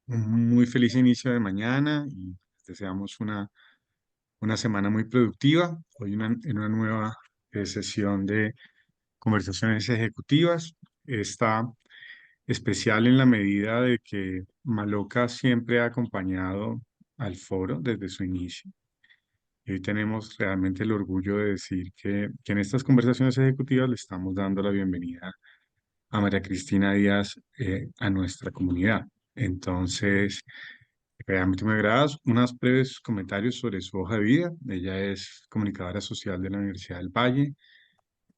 Un muy feliz inicio de mañana y deseamos una semana muy productiva. Hoy en una nueva sesión de conversaciones ejecutivas. Está especial en la medida de que Maloca siempre ha acompañado al foro desde su inicio. Y hoy tenemos realmente el orgullo de decir que en estas conversaciones ejecutivas le estamos dando la bienvenida a María Cristina Díaz a nuestra comunidad. Entonces, realmente me agrada unos breves comentarios sobre su hoja de vida. Ella es comunicadora social de la Universidad del Valle,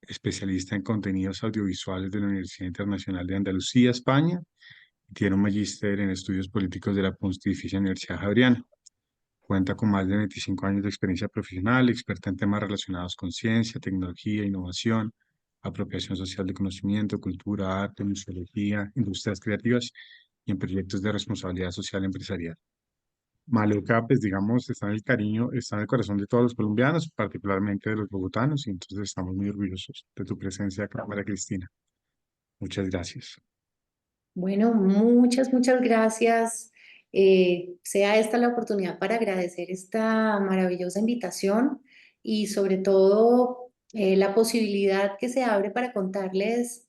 especialista en contenidos audiovisuales de la Universidad Internacional de Andalucía, España, y tiene un magíster en estudios políticos de la Pontificia Universidad Javeriana. Cuenta con más de 25 años de experiencia profesional, experta en temas relacionados con ciencia, tecnología, innovación, apropiación social de conocimiento, cultura, arte, museología, industrias creativas y en proyectos de responsabilidad social empresarial. Maluca, pues digamos, está en el cariño, está en el corazón de todos los colombianos, particularmente de los bogotanos, y entonces estamos muy orgullosos de tu presencia acá, María Cristina. Muchas gracias. Bueno, muchas gracias. Sea esta la oportunidad para agradecer esta maravillosa invitación y sobre todo la posibilidad que se abre para contarles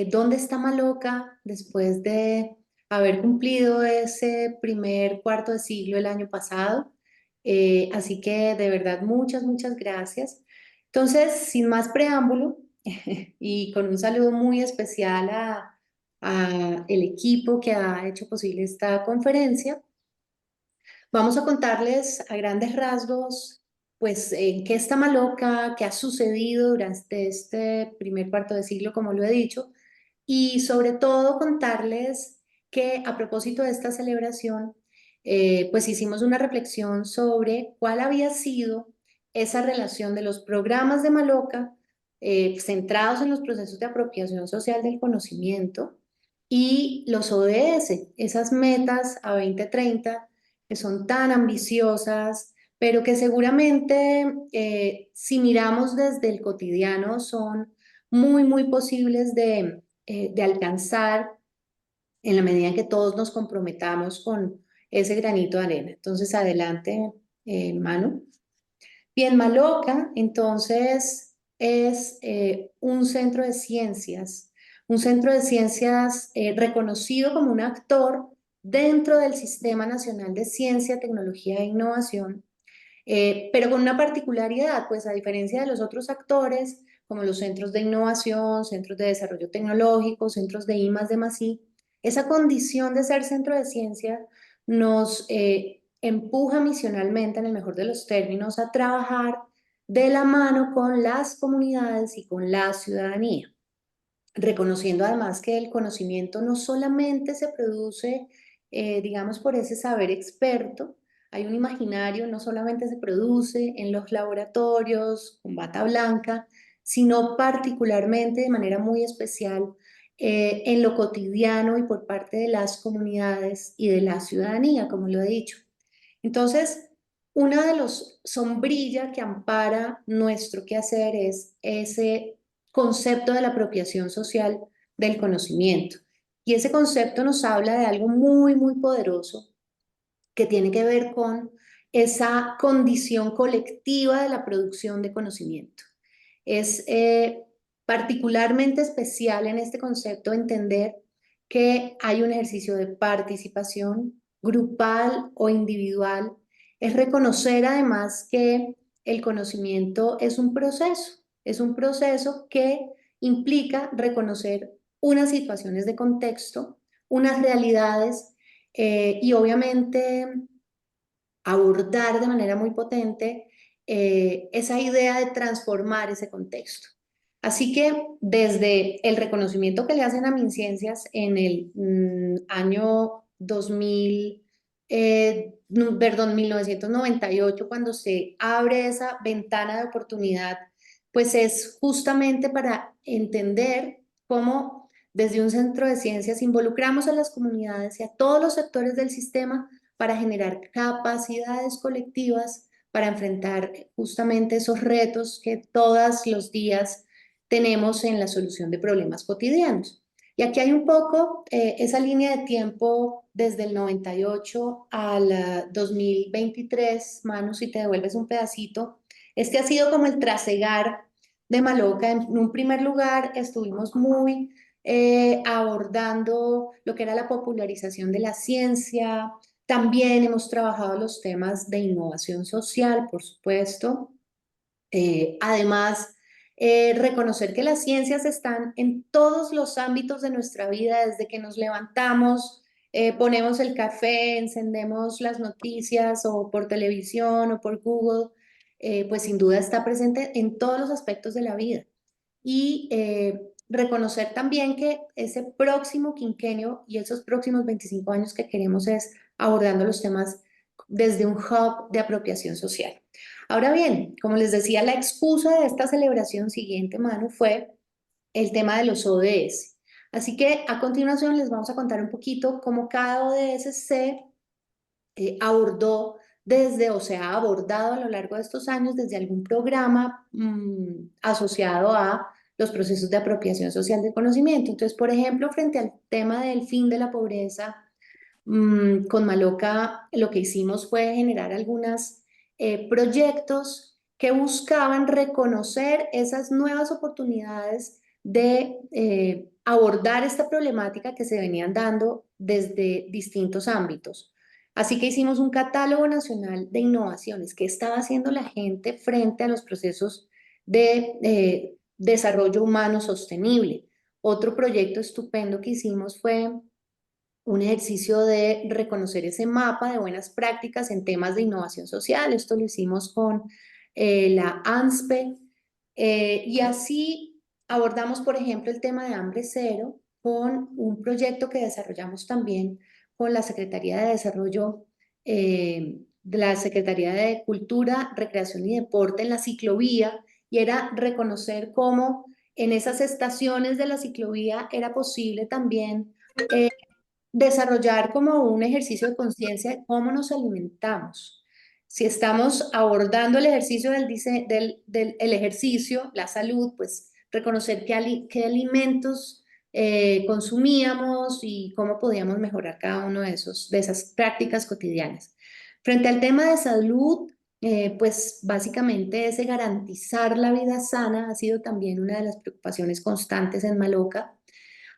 dónde está Maloca después de haber cumplido ese primer cuarto de siglo el año pasado. Así que de verdad muchas gracias. Entonces, sin más preámbulo y con un saludo muy especial a el equipo que ha hecho posible esta conferencia. Vamos a contarles a grandes rasgos, pues, en qué está Maloca, qué ha sucedido durante este primer cuarto de siglo, como lo he dicho, y sobre todo contarles que a propósito de esta celebración, pues hicimos una reflexión sobre cuál había sido esa relación de los programas de Maloca centrados en los procesos de apropiación social del conocimiento y los ODS, esas metas a 2030 que son tan ambiciosas, pero que seguramente si miramos desde el cotidiano son muy posibles de alcanzar en la medida en que todos nos comprometamos con ese granito de arena. Entonces, adelante, Manu. Bien, Maloca, entonces, es un centro de ciencias reconocido como un actor dentro del Sistema Nacional de Ciencia, Tecnología e Innovación, pero con una particularidad, pues a diferencia de los otros actores, como los centros de innovación, centros de desarrollo tecnológico, centros de I+D+I, esa condición de ser centro de ciencia nos empuja misionalmente, en el mejor de los términos, a trabajar de la mano con las comunidades y con la ciudadanía, reconociendo además que el conocimiento no solamente se produce, digamos, por ese saber experto. Hay un imaginario, no solamente se produce en los laboratorios con bata blanca, sino particularmente de manera muy especial en lo cotidiano y por parte de las comunidades y de la ciudadanía, como lo he dicho. Entonces, una de los sombrillas que ampara nuestro quehacer es ese concepto de la apropiación social del conocimiento. Y ese concepto nos habla de algo muy poderoso que tiene que ver con esa condición colectiva de la producción de conocimiento. Es particularmente especial en este concepto entender que hay un ejercicio de participación grupal o individual. Es reconocer además que el conocimiento es un proceso que implica reconocer unas situaciones de contexto, unas realidades y obviamente abordar de manera muy potente esa idea de transformar ese contexto. Así que desde el reconocimiento que le hacen a MinCiencias en el año 2000, perdón, 1998, cuando se abre esa ventana de oportunidad, pues es justamente para entender cómo desde un centro de ciencias involucramos a las comunidades y a todos los sectores del sistema para generar capacidades colectivas para enfrentar justamente esos retos que todos los días tenemos en la solución de problemas cotidianos. Y aquí hay un poco esa línea de tiempo desde el 98 al 2023, Manu, si te devuelves un pedacito. Este ha sido como el trasegar de Maloca. En un primer lugar, estuvimos muy abordando lo que era la popularización de la ciencia. También hemos trabajado los temas de innovación social, por supuesto. Además, reconocer que las ciencias están en todos los ámbitos de nuestra vida, desde que nos levantamos, ponemos el café, encendemos las noticias o por televisión o por Google, pues sin duda está presente en todos los aspectos de la vida. Y reconocer también que ese próximo quinquenio y esos próximos 25 años que queremos es abordando los temas desde un hub de apropiación social. Ahora bien, como les decía, la excusa de esta celebración siguiente, Manu, fue el tema de los ODS. Así que a continuación les vamos a contar un poquito cómo cada ODS se abordó desde o se ha abordado a lo largo de estos años desde algún programa asociado a los procesos de apropiación social del conocimiento. Entonces, por ejemplo, frente al tema del fin de la pobreza, con Maloca lo que hicimos fue generar algunos proyectos que buscaban reconocer esas nuevas oportunidades de abordar esta problemática que se venían dando desde distintos ámbitos. Así que hicimos un catálogo nacional de innovaciones que estaba haciendo la gente frente a los procesos de desarrollo humano sostenible. Otro proyecto estupendo que hicimos fue un ejercicio de reconocer ese mapa de buenas prácticas en temas de innovación social. Esto lo hicimos con la ANSPE y así abordamos, por ejemplo, el tema de hambre cero con un proyecto que desarrollamos también con la Secretaría de Desarrollo, de la Secretaría de Cultura, Recreación y Deporte en la ciclovía, y era reconocer cómo en esas estaciones de la ciclovía era posible también desarrollar como un ejercicio de conciencia de cómo nos alimentamos. Si estamos abordando el ejercicio el ejercicio, la salud, pues reconocer qué alimentos consumíamos y cómo podíamos mejorar cada uno de esas prácticas cotidianas. Frente al tema de salud, pues básicamente ese garantizar la vida sana ha sido también una de las preocupaciones constantes en Maloca.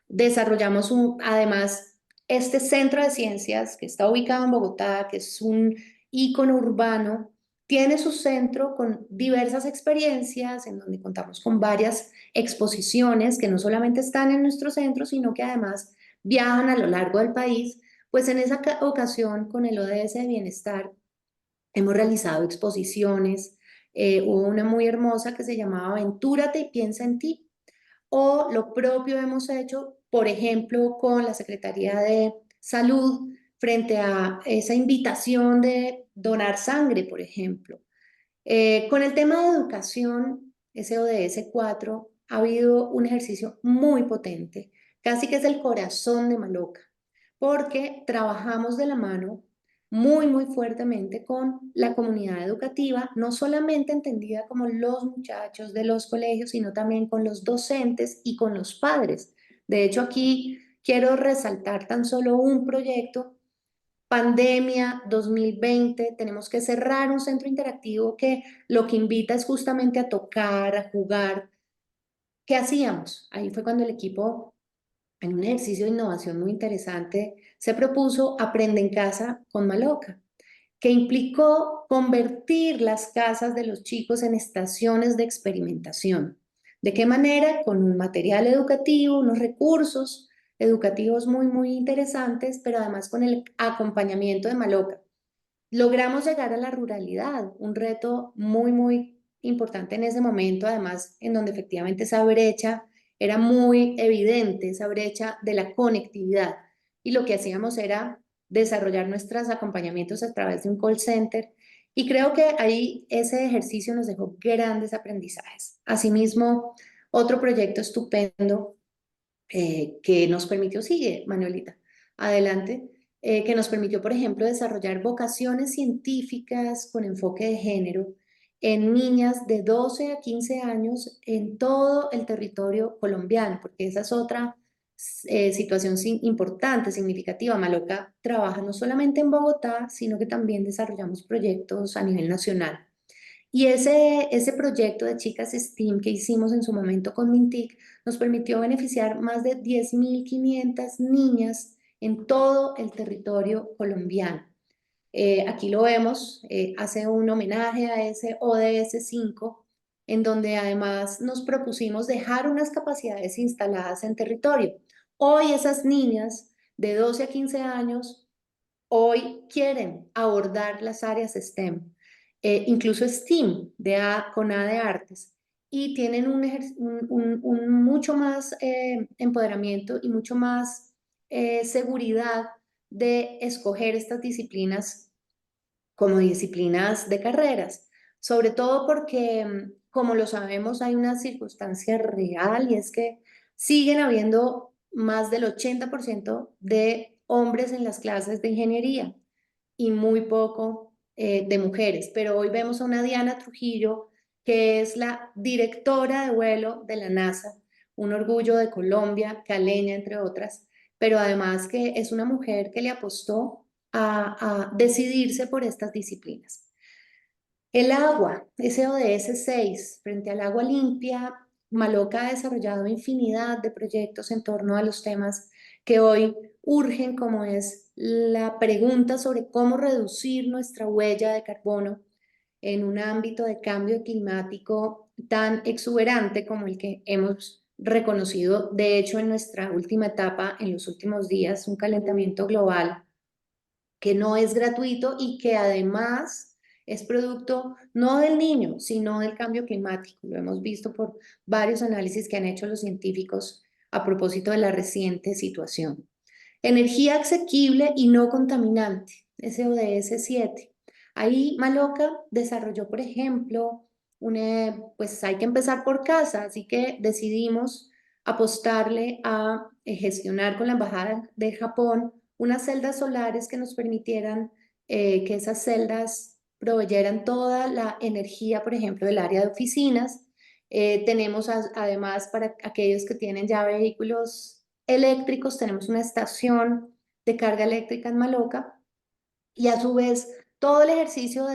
Desarrollamos además este centro de ciencias que está ubicado en Bogotá, que es un ícono urbano, tiene su centro con diversas experiencias en donde contamos con varias exposiciones que no solamente están en nuestro centro, sino que además viajan a lo largo del país. Pues en esa ocasión, con el ODS de Bienestar, hemos realizado exposiciones. Hubo una muy hermosa que se llamaba Aventúrate y piensa en ti, o lo propio hemos hecho, por ejemplo, con la Secretaría de Salud frente a esa invitación de donar sangre, por ejemplo. Con el tema de educación, ese ODS 4, ha habido un ejercicio muy potente, casi que es el corazón de Maloca, porque trabajamos de la mano muy fuertemente con la comunidad educativa, no solamente entendida como los muchachos de los colegios, sino también con los docentes y con los padres. De hecho, aquí quiero resaltar tan solo un proyecto. Pandemia 2020, tenemos que cerrar un centro interactivo que lo que invita es justamente a tocar, a jugar. ¿Qué hacíamos? Ahí fue cuando el equipo, en un ejercicio de innovación muy interesante, se propuso Aprende en Casa con Maloca, que implicó convertir las casas de los chicos en estaciones de experimentación. ¿De qué manera? Con un material educativo, unos recursos educativos muy interesantes, pero además con el acompañamiento de Maloca. Logramos llegar a la ruralidad, un reto muy importante en ese momento, además en donde efectivamente esa brecha era muy evidente, esa brecha de la conectividad. Y lo que hacíamos era desarrollar nuestros acompañamientos a través de un call center. Y creo que ahí ese ejercicio nos dejó grandes aprendizajes. Asimismo, otro proyecto estupendo que nos permitió, sigue Manuelita, adelante, que nos permitió, por ejemplo, desarrollar vocaciones científicas con enfoque de género en niñas de 12 a 15 años en todo el territorio colombiano, porque esa es otra situación importante, significativa. Maloca trabaja no solamente en Bogotá, sino que también desarrollamos proyectos a nivel nacional. Y ese proyecto de chicas STEAM que hicimos en su momento con Mintic nos permitió beneficiar más de 10.500 niñas en todo el territorio colombiano. Aquí lo vemos, hace un homenaje a ese ODS 5, en donde además nos propusimos dejar unas capacidades instaladas en territorio. Hoy esas niñas de 12 a 15 años, hoy quieren abordar las áreas STEM, incluso STEAM, con A de artes, y tienen un mucho más empoderamiento y mucho más seguridad de escoger estas disciplinas como disciplinas de carreras, sobre todo porque, como lo sabemos, hay una circunstancia real y es que siguen habiendo más del 80% de hombres en las clases de ingeniería y muy poco de mujeres. Pero hoy vemos a una Diana Trujillo, que es la directora de vuelo de la NASA, un orgullo de Colombia, caleña, entre otras, pero además que es una mujer que le apostó a decidirse por estas disciplinas. El agua, ese ODS 6, frente al agua limpia, Maloca ha desarrollado infinidad de proyectos en torno a los temas que hoy urgen, como es la pregunta sobre cómo reducir nuestra huella de carbono en un ámbito de cambio climático tan exuberante como el que hemos reconocido, de hecho, en nuestra última etapa, en los últimos días, un calentamiento global que no es gratuito y que además es producto no del niño, sino del cambio climático. Lo hemos visto por varios análisis que han hecho los científicos a propósito de la reciente situación. Energía asequible y no contaminante, ODS 7. Ahí Maloca desarrolló, por ejemplo, pues hay que empezar por casa, así que decidimos apostarle a gestionar con la Embajada de Japón unas celdas solares que nos permitieran que esas celdas proveyeran toda la energía, por ejemplo, del área de oficinas. Tenemos además para aquellos que tienen ya vehículos eléctricos, tenemos una estación de carga eléctrica en Maloca y a su vez todo el ejercicio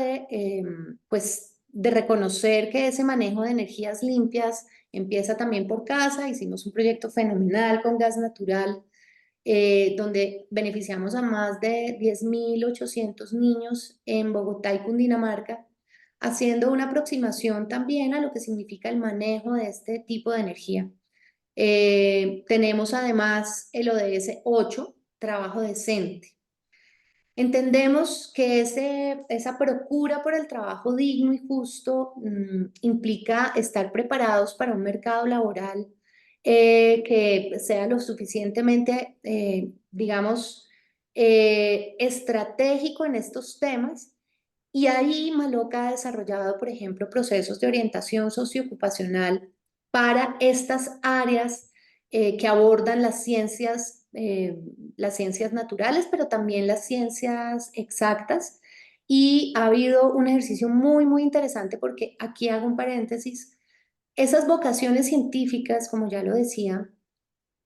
pues, de reconocer que ese manejo de energías limpias empieza también por casa. Hicimos un proyecto fenomenal con gas natural donde beneficiamos a más de 10.800 niños en Bogotá y Cundinamarca, haciendo una aproximación también a lo que significa el manejo de este tipo de energía. Tenemos además el ODS 8, trabajo decente. Entendemos que esa procura por el trabajo digno y justo implica estar preparados para un mercado laboral que sea lo suficientemente, digamos, estratégico en estos temas. Y ahí Maloca ha desarrollado, por ejemplo, procesos de orientación socioocupacional para estas áreas que abordan las ciencias naturales, pero también las ciencias exactas. Y ha habido un ejercicio muy, muy interesante porque aquí hago un paréntesis. Esas vocaciones científicas, como ya lo decía,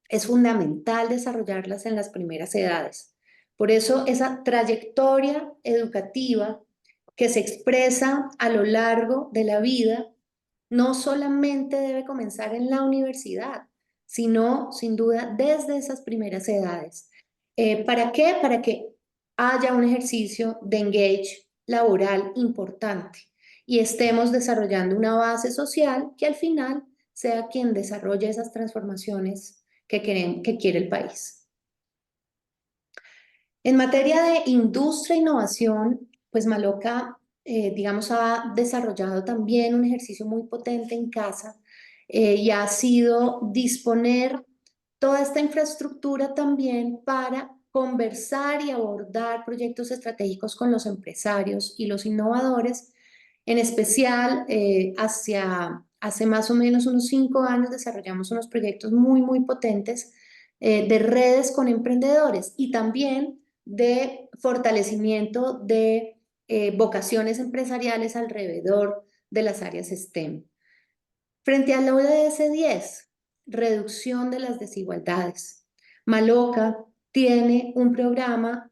es fundamental desarrollarlas en las primeras edades. Por eso esa trayectoria educativa que se expresa a lo largo de la vida no solamente debe comenzar en la universidad, sino sin duda desde esas primeras edades. ¿Para qué? Para que haya un ejercicio de engage laboral importante y estemos desarrollando una base social que al final sea quien desarrolle esas transformaciones que quiere el país. En materia de industria e innovación, pues Maloca, digamos, ha desarrollado también un ejercicio muy potente en casa y ha sido disponer toda esta infraestructura también para conversar y abordar proyectos estratégicos con los empresarios y los innovadores. En especial, hace más o menos unos 5 años desarrollamos unos proyectos muy, muy potentes de redes con emprendedores y también de fortalecimiento de vocaciones empresariales alrededor de las áreas STEM. Frente a la ODS 10, reducción de las desigualdades. Maloca tiene un programa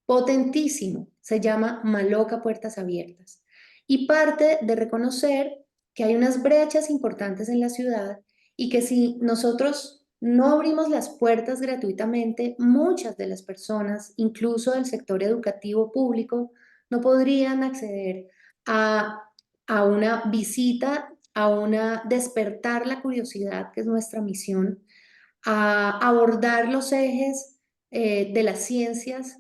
potentísimo, se llama Maloca Puertas Abiertas, y parte de reconocer que hay unas brechas importantes en la ciudad y que si nosotros no abrimos las puertas gratuitamente, muchas de las personas, incluso del sector educativo público, no podrían acceder a, a una visita, a una despertar la curiosidad, que es nuestra misión, a abordar los ejes de las ciencias,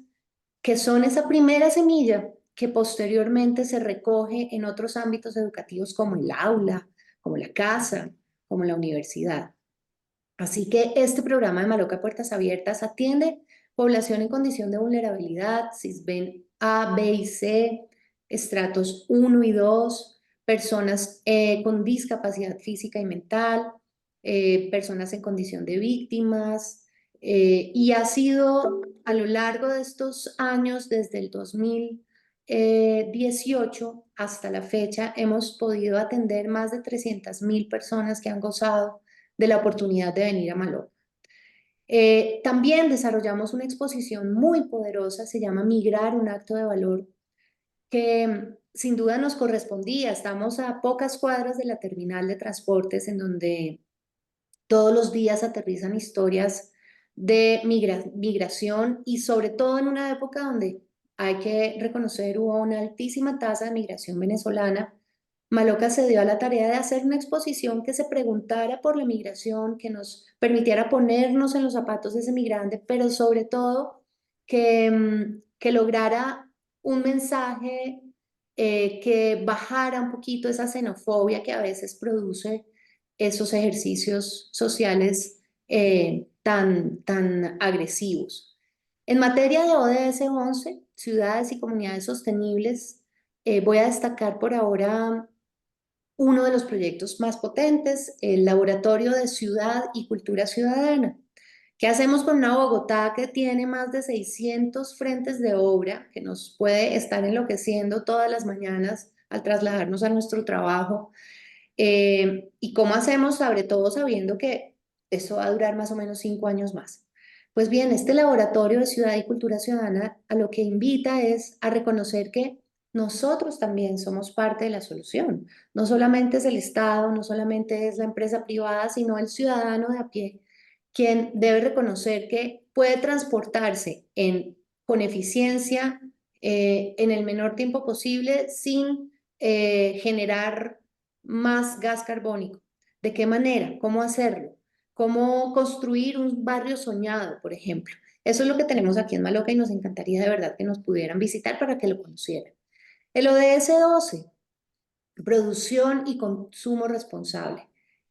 que son esa primera semilla que posteriormente se recoge en otros ámbitos educativos como el aula, como la casa, como la universidad. Así que este programa de Maloca Puertas Abiertas atiende población en condición de vulnerabilidad, SISBEN A, B y C, estratos 1 y 2, personas con discapacidad física y mental, personas en condición de víctimas, y ha sido a lo largo de estos años, desde el 2018 hasta la fecha, hemos podido atender más de 300.000 personas que han gozado de la oportunidad de venir a Malo. También desarrollamos una exposición muy poderosa, se llama Migrar, un acto de valor, que sin duda nos correspondía. Estamos a pocas cuadras de la terminal de transportes, en donde todos los días aterrizan historias de migración, y sobre todo en una época donde hay que reconocer hubo una altísima tasa de migración venezolana. Maloca se dio a la tarea de hacer una exposición que se preguntara por la migración, que nos permitiera ponernos en los zapatos de ese migrante, pero sobre todo que lograra un mensaje que bajara un poquito esa xenofobia que a veces produce esos ejercicios sociales tan agresivos. En materia de ODS 11, ciudades y comunidades sostenibles, voy a destacar por ahora uno de los proyectos más potentes, el Laboratorio de Ciudad y Cultura Ciudadana. ¿Qué hacemos con una Bogotá que tiene más de 600 frentes de obra, que nos puede estar enloqueciendo todas las mañanas al trasladarnos a nuestro trabajo? ¿Y cómo hacemos, sobre todo sabiendo que esto va a durar más o menos 5 años más? Pues bien, este laboratorio de ciudad y cultura ciudadana a lo que invita es a reconocer que nosotros también somos parte de la solución. No solamente es el Estado, no solamente es la empresa privada, sino el ciudadano de a pie, quien debe reconocer que puede transportarse con eficiencia, en el menor tiempo posible, sin generar más gas carbónico. ¿De qué manera? ¿Cómo hacerlo? ¿Cómo construir un barrio soñado, por ejemplo? Eso es lo que tenemos aquí en Maloca y nos encantaría de verdad que nos pudieran visitar para que lo conocieran. El ODS 12, producción y consumo responsable.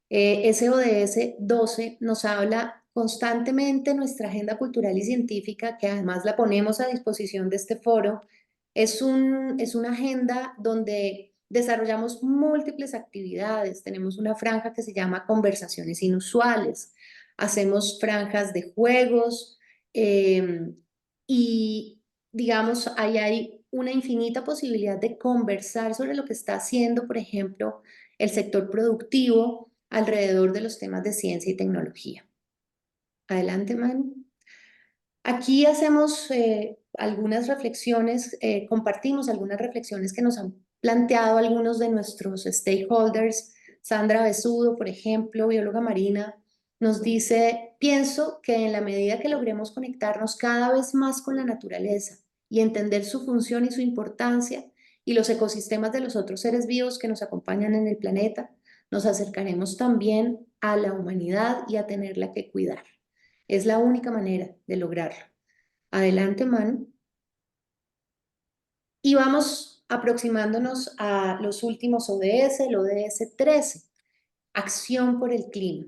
Ese ODS 12 nos habla constantemente en nuestra agenda cultural y científica, que además la ponemos a disposición de este foro. Es una agenda donde desarrollamos múltiples actividades. Tenemos una franja que se llama Conversaciones Inusuales. Hacemos franjas de juegos, y digamos, ahí hay una infinita posibilidad de conversar sobre lo que está haciendo, por ejemplo, el sector productivo alrededor de los temas de ciencia y tecnología. Adelante, Manu. Aquí hacemos algunas reflexiones, compartimos algunas reflexiones que nos han planteado algunos de nuestros stakeholders. Sandra Besudo, por ejemplo, bióloga marina, nos dice: pienso que en la medida que logremos conectarnos cada vez más con la naturaleza y entender su función y su importancia y los ecosistemas de los otros seres vivos que nos acompañan en el planeta, nos acercaremos también a la humanidad y a tenerla que cuidar. Es la única manera de lograrlo. Adelante, Manu. Y vamos aproximándonos a los últimos ODS, el ODS 13, Acción por el Clima.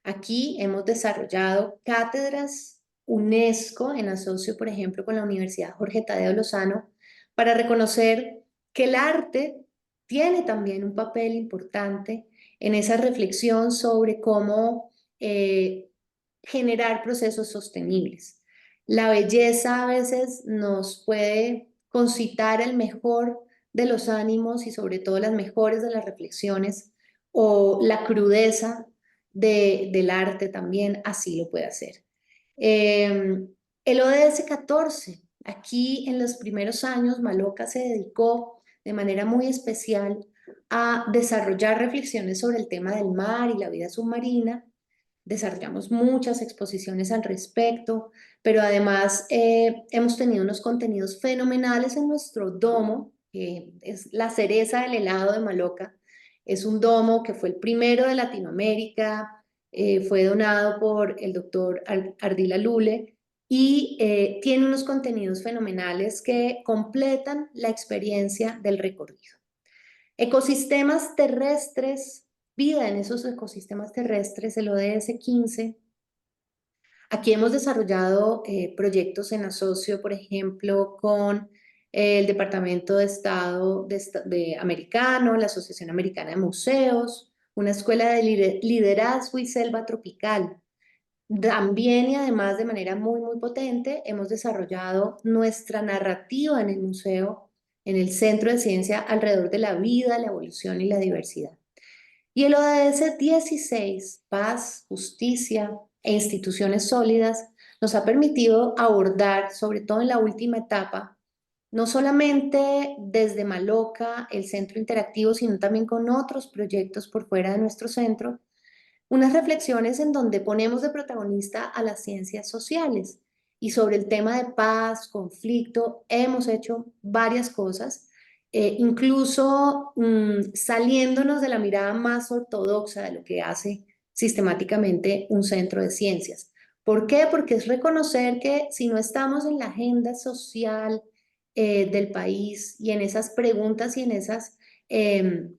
Aquí hemos desarrollado cátedras UNESCO en asocio, por ejemplo, con la Universidad Jorge Tadeo Lozano, para reconocer que el arte tiene también un papel importante en esa reflexión sobre cómo generar procesos sostenibles. La belleza a veces nos puede concitar el mejor de los ánimos y sobre todo las mejores de las reflexiones, o la crudeza del arte también así lo puede hacer. Eh, el ODS 14, aquí en los primeros años, Maloca se dedicó de manera muy especial a desarrollar reflexiones sobre el tema del mar y la vida submarina. Desarrollamos muchas exposiciones al respecto, pero además hemos tenido unos contenidos fenomenales en nuestro domo, que es la cereza del helado de Maloca. Es un domo que fue el primero de Latinoamérica, fue donado por el doctor Ardila Lule y tiene unos contenidos fenomenales que completan la experiencia del recorrido. Ecosistemas terrestres, vida en esos ecosistemas terrestres, el ODS 15. Aquí hemos desarrollado proyectos en asocio, por ejemplo, con el Departamento de Estado de Americano, la Asociación Americana de Museos, una escuela de liderazgo y selva tropical. También y además de manera muy, muy potente, hemos desarrollado nuestra narrativa en el museo, en el Centro de Ciencia alrededor de la vida, la evolución y la diversidad. Y el ODS 16, paz, justicia e instituciones sólidas, nos ha permitido abordar, sobre todo en la última etapa, no solamente desde Maloca, el centro interactivo, sino también con otros proyectos por fuera de nuestro centro, unas reflexiones en donde ponemos de protagonista a las ciencias sociales. Y sobre el tema de paz, conflicto, hemos hecho varias cosas, incluso saliéndonos de la mirada más ortodoxa de lo que hace sistemáticamente un centro de ciencias. ¿Por qué? Porque es reconocer que si no estamos en la agenda social del país y en esas preguntas y en esas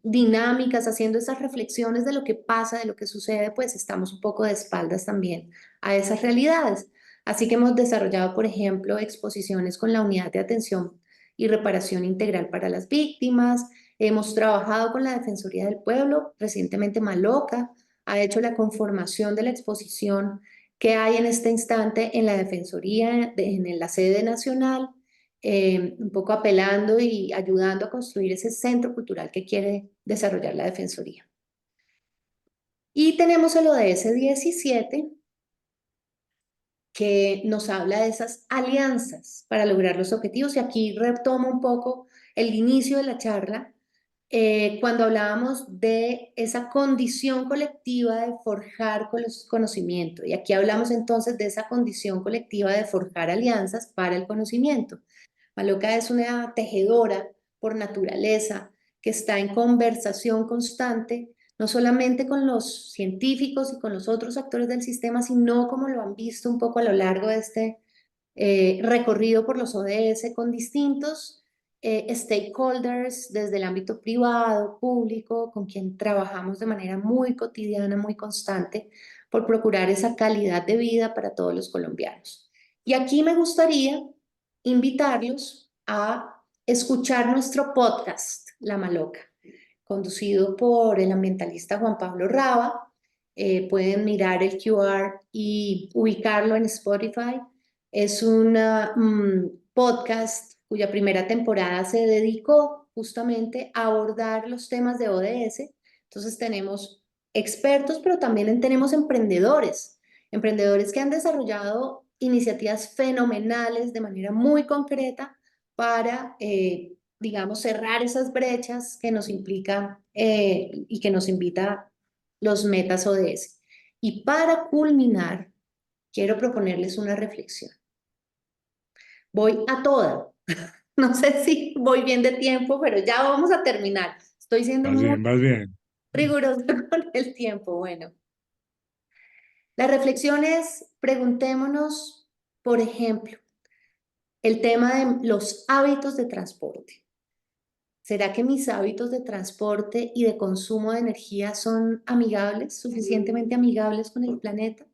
dinámicas, haciendo esas reflexiones de lo que pasa, de lo que sucede, pues estamos un poco de espaldas también a esas realidades. Así que hemos desarrollado, por ejemplo, exposiciones con la Unidad de Atención y Reparación Integral para las Víctimas. Hemos trabajado con la Defensoría del Pueblo, recientemente Maloca ha hecho la conformación de la exposición que hay en este instante en la Defensoría, en la sede nacional, un poco apelando y ayudando a construir ese centro cultural que quiere desarrollar la Defensoría. Y tenemos el ODS 17, que nos habla de esas alianzas para lograr los objetivos. Y aquí retomo un poco el inicio de la charla, cuando hablábamos de esa condición colectiva de forjar conocimiento. Y aquí hablamos entonces de esa condición colectiva de forjar alianzas para el conocimiento. Maloca es una tejedora por naturaleza que está en conversación constante, no solamente con los científicos y con los otros actores del sistema, sino como lo han visto un poco a lo largo de este recorrido por los ODS con distintos stakeholders desde el ámbito privado, público, con quien trabajamos de manera muy cotidiana, muy constante, por procurar esa calidad de vida para todos los colombianos. Y aquí me gustaría invitarlos a escuchar nuestro podcast, La Maloca, conducido por el ambientalista Juan Pablo Raba. Pueden mirar el QR y ubicarlo en Spotify. Es un podcast cuya primera temporada se dedicó justamente a abordar los temas de ODS. Entonces tenemos expertos, pero también tenemos emprendedores, emprendedores que han desarrollado iniciativas fenomenales de manera muy concreta para, digamos, cerrar esas brechas que nos implica y que nos invita los metas ODS. Y para culminar, quiero proponerles una reflexión. Voy a toda. No sé si voy bien de tiempo, pero ya vamos a terminar. Estoy siendo Vas muy bien, vas bien. rigurosa con el tiempo. Bueno, la reflexión es, preguntémonos, por ejemplo, el tema de los hábitos de transporte. ¿Será que mis hábitos de transporte y de consumo de energía son amigables, suficientemente amigables con el planeta?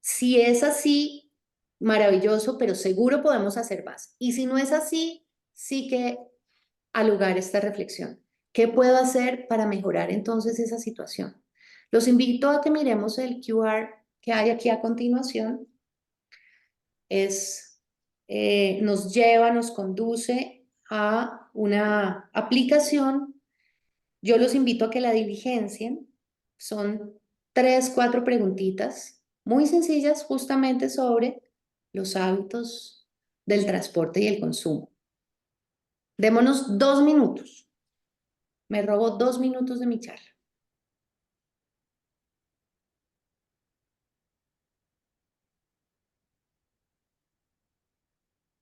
Si es así, maravilloso, pero seguro podemos hacer más. Y si no es así, sí que al lugar esta reflexión. ¿Qué puedo hacer para mejorar entonces esa situación? Los invito a que miremos el QR que hay aquí a continuación. Nos lleva, nos conduce a una aplicación. Yo los invito a que la diligencien. Son 3, 4 preguntitas muy sencillas justamente sobre los hábitos del transporte y el consumo. Démonos 2 minutos. Me robo 2 minutos de mi charla.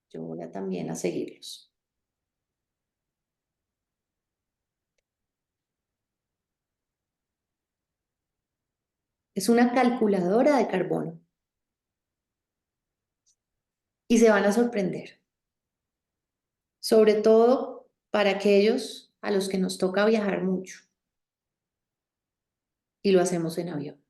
Yo voy a también a seguirlos. Es una calculadora de carbono y se van a sorprender, sobre todo para aquellos a los que nos toca viajar mucho y lo hacemos en avión.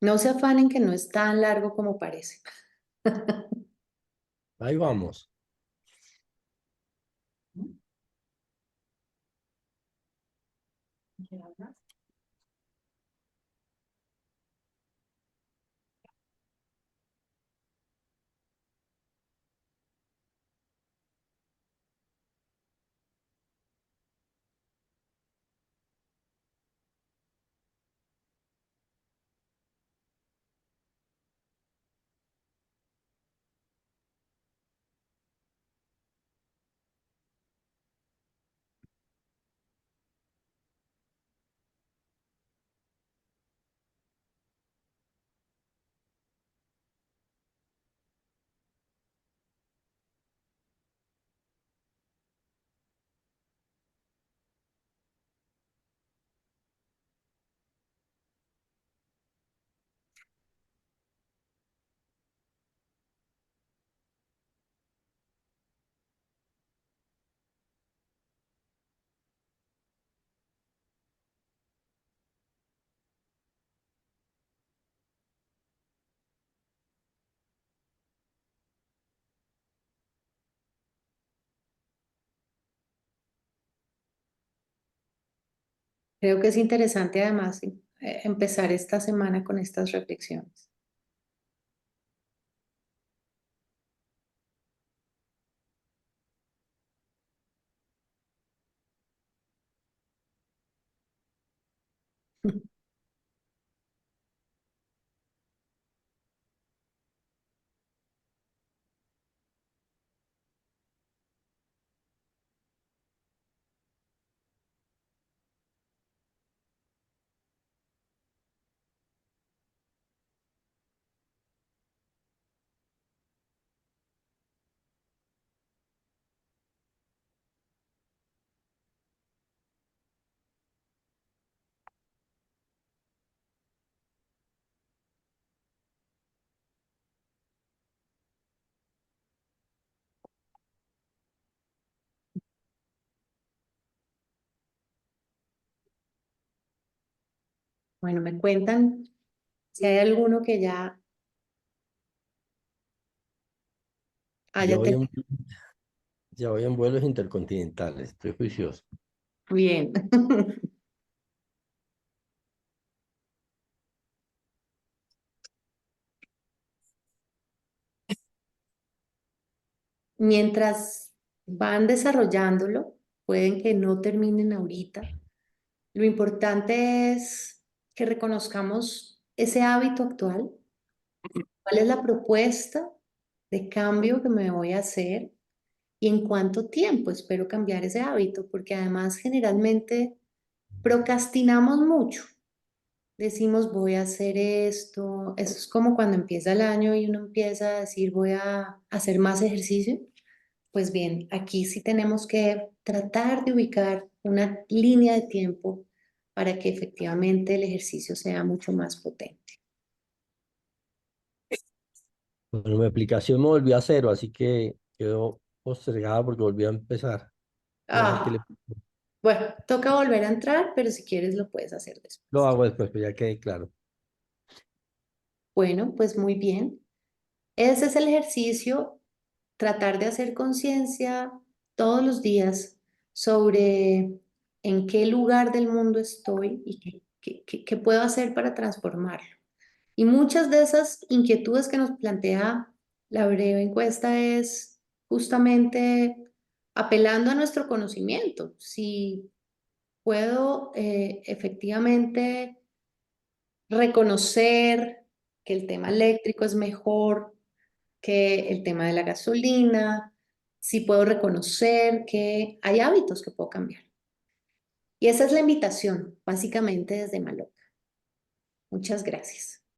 No se afanen que no es tan largo como parece. Ahí vamos. Creo que es interesante además empezar esta semana con estas reflexiones. Bueno, me cuentan si hay alguno que ya Ya haya voy tenido. en, ya voy en vuelos intercontinentales. Estoy juicioso. Bien. mientras van desarrollándolo, pueden que no terminen ahorita. Lo importante es que reconozcamos ese hábito actual, cuál es la propuesta de cambio que me voy a hacer y en cuánto tiempo espero cambiar ese hábito, porque además generalmente procrastinamos mucho. Decimos, voy a hacer esto. Eso es como cuando empieza el año y uno empieza a decir, voy a hacer más ejercicio. Pues bien, aquí sí tenemos que tratar de ubicar una línea de tiempo para que efectivamente el ejercicio sea mucho más potente. Bueno, mi aplicación me volvió a cero, así que quedó postergada porque volví a empezar. No sé qué Ah, le... bueno, toca volver a entrar, pero si quieres lo puedes hacer Lo después. hago después, pues ya quedé claro. Bueno, pues muy bien. Ese es el ejercicio, tratar de hacer conciencia todos los días sobre en qué lugar del mundo estoy y qué puedo hacer para transformarlo. Y muchas de esas inquietudes que nos plantea la breve encuesta es justamente apelando a nuestro conocimiento. Si puedo efectivamente reconocer que el tema eléctrico es mejor que el tema de la gasolina, si puedo reconocer que hay hábitos que puedo cambiar. Y esa es la invitación, básicamente desde Maloca. Muchas gracias.